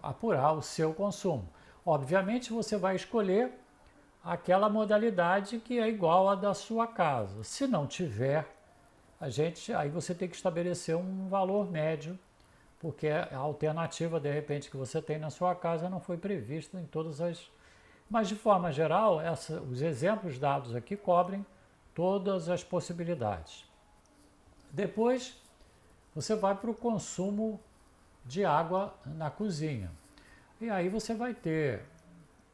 apurar o seu consumo. Obviamente você vai escolher aquela modalidade que é igual à da sua casa. Se não tiver, aí você tem que estabelecer um valor médio, porque a alternativa, de repente, que você tem na sua casa não foi prevista em todas as... Mas, de forma geral, os exemplos dados aqui cobrem todas as possibilidades. Depois, você vai para o consumo de água na cozinha. E aí você vai ter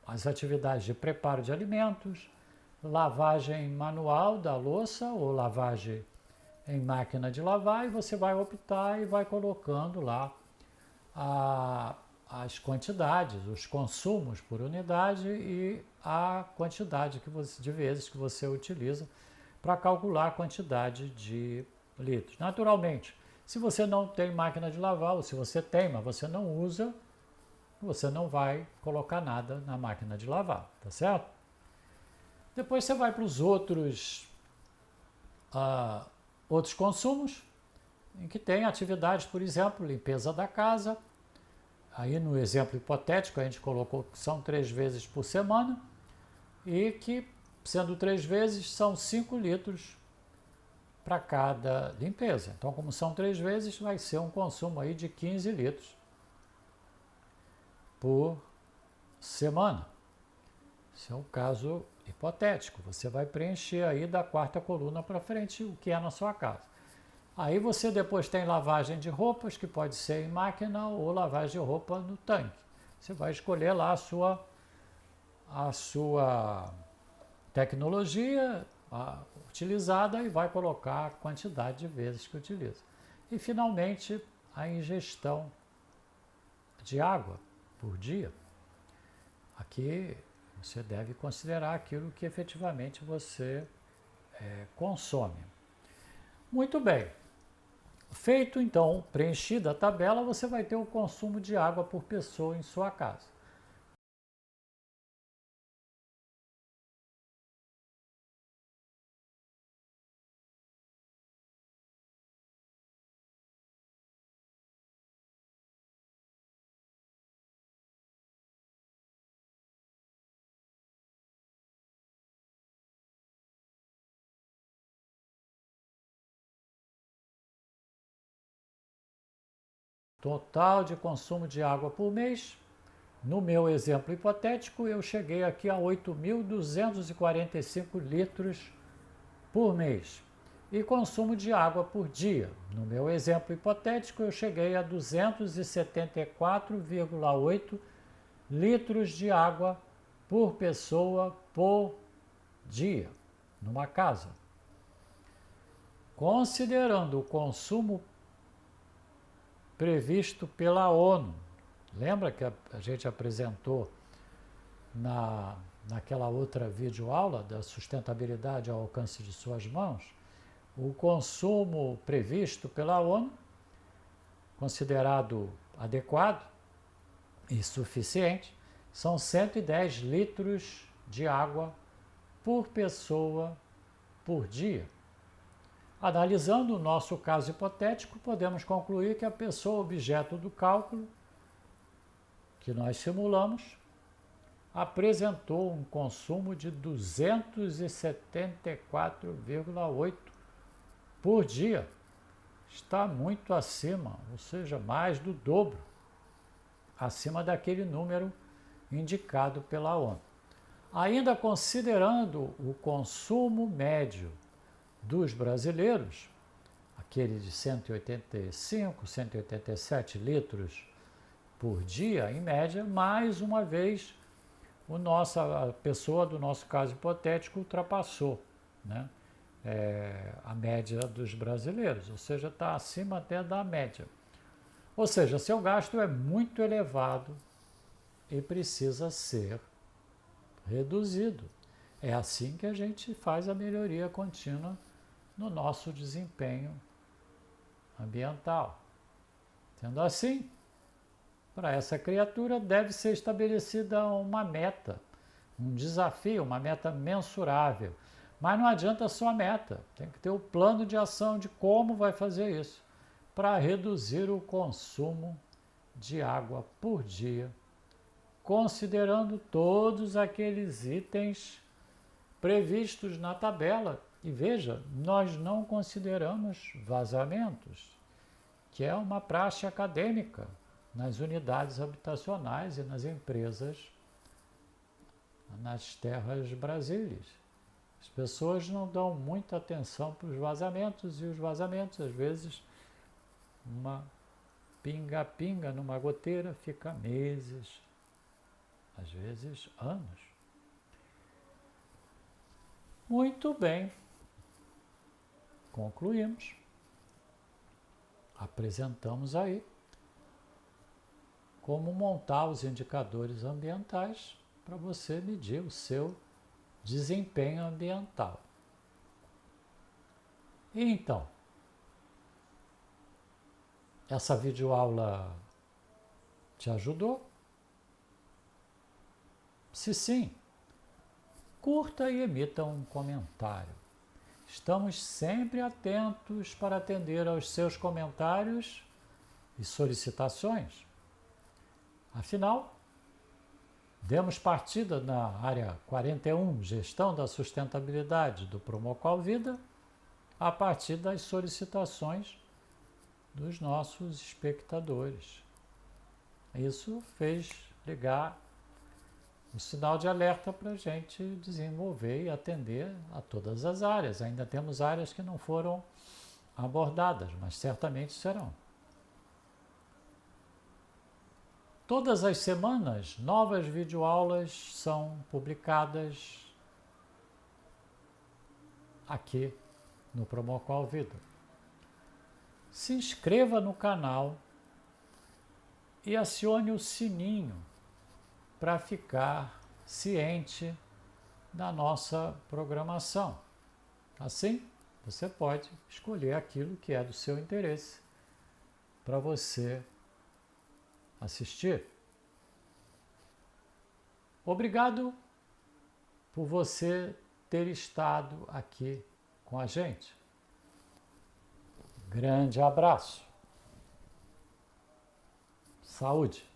as atividades de preparo de alimentos, lavagem manual da louça ou lavagem em máquina de lavar, e você vai optar e vai colocando lá as quantidades, os consumos por unidade e a quantidade de vezes que você utiliza para calcular a quantidade de litros. Naturalmente, se você não tem máquina de lavar, ou se você tem, mas você não usa, você não vai colocar nada na máquina de lavar, tá certo? Depois você vai para os outros consumos, em que tem atividades, por exemplo, limpeza da casa. Aí no exemplo hipotético a gente colocou que são 3 vezes por semana e que, sendo 3 vezes, são 5 litros para cada limpeza. Então, como são 3 vezes, vai ser um consumo aí de 15 litros por semana. Esse é um caso hipotético. Você vai preencher aí da quarta coluna para frente o que é na sua casa. Aí você depois tem lavagem de roupas, que pode ser em máquina ou lavagem de roupa no tanque. Você vai escolher lá a sua tecnologia utilizada e vai colocar a quantidade de vezes que utiliza. E finalmente a ingestão de água por dia. Aqui você deve considerar aquilo que efetivamente você consome. Muito bem. Feito, então, preenchida a tabela, você vai ter o consumo de água por pessoa em sua casa. Total de consumo de água por mês. No meu exemplo hipotético, eu cheguei aqui a 8.245 litros por mês. E consumo de água por dia. No meu exemplo hipotético, eu cheguei a 274,8 litros de água por pessoa por dia, numa casa. Considerando o consumo previsto pela ONU, lembra que a gente apresentou naquela outra videoaula da sustentabilidade ao alcance de suas mãos? O consumo previsto pela ONU, considerado adequado e suficiente, são 110 litros de água por pessoa por dia. Analisando o nosso caso hipotético, podemos concluir que a pessoa objeto do cálculo que nós simulamos apresentou um consumo de 274,8 por dia. Está muito acima, ou seja, mais do dobro, acima daquele número indicado pela ONU. Ainda considerando o consumo médio dos brasileiros, aquele de 185, 187 litros por dia, em média, mais uma vez, a pessoa do nosso caso hipotético ultrapassou, né, a média dos brasileiros, ou seja, está acima até da média. Ou seja, seu gasto é muito elevado e precisa ser reduzido. É assim que a gente faz a melhoria contínua no nosso desempenho ambiental. Sendo assim, para essa criatura deve ser estabelecida uma meta, um desafio, uma meta mensurável. Mas não adianta só a meta, tem que ter o plano de ação de como vai fazer isso, para reduzir o consumo de água por dia, considerando todos aqueles itens previstos na tabela. E veja, nós não consideramos vazamentos, que é uma praxe acadêmica nas unidades habitacionais e nas empresas, nas terras brasileiras. As pessoas não dão muita atenção para os vazamentos, e os vazamentos, às vezes, uma pinga-pinga numa goteira fica meses, às vezes anos. Muito bem, concluímos. Apresentamos aí como montar os indicadores ambientais para você medir o seu desempenho ambiental. E então, essa videoaula te ajudou? Se sim, curta e emita um comentário. Estamos sempre atentos para atender aos seus comentários e solicitações. Afinal, demos partida na área 41, Gestão da Sustentabilidade do Promocol Vida, a partir das solicitações dos nossos espectadores. Isso fez ligar o sinal de alerta para a gente desenvolver e atender a todas as áreas. Ainda temos áreas que não foram abordadas, mas certamente serão. Todas as semanas, novas videoaulas são publicadas aqui no Promocol Vida. Se inscreva no canal e acione o sininho para ficar ciente da nossa programação. Assim, você pode escolher aquilo que é do seu interesse para você assistir. Obrigado por você ter estado aqui com a gente. Grande abraço. Saúde.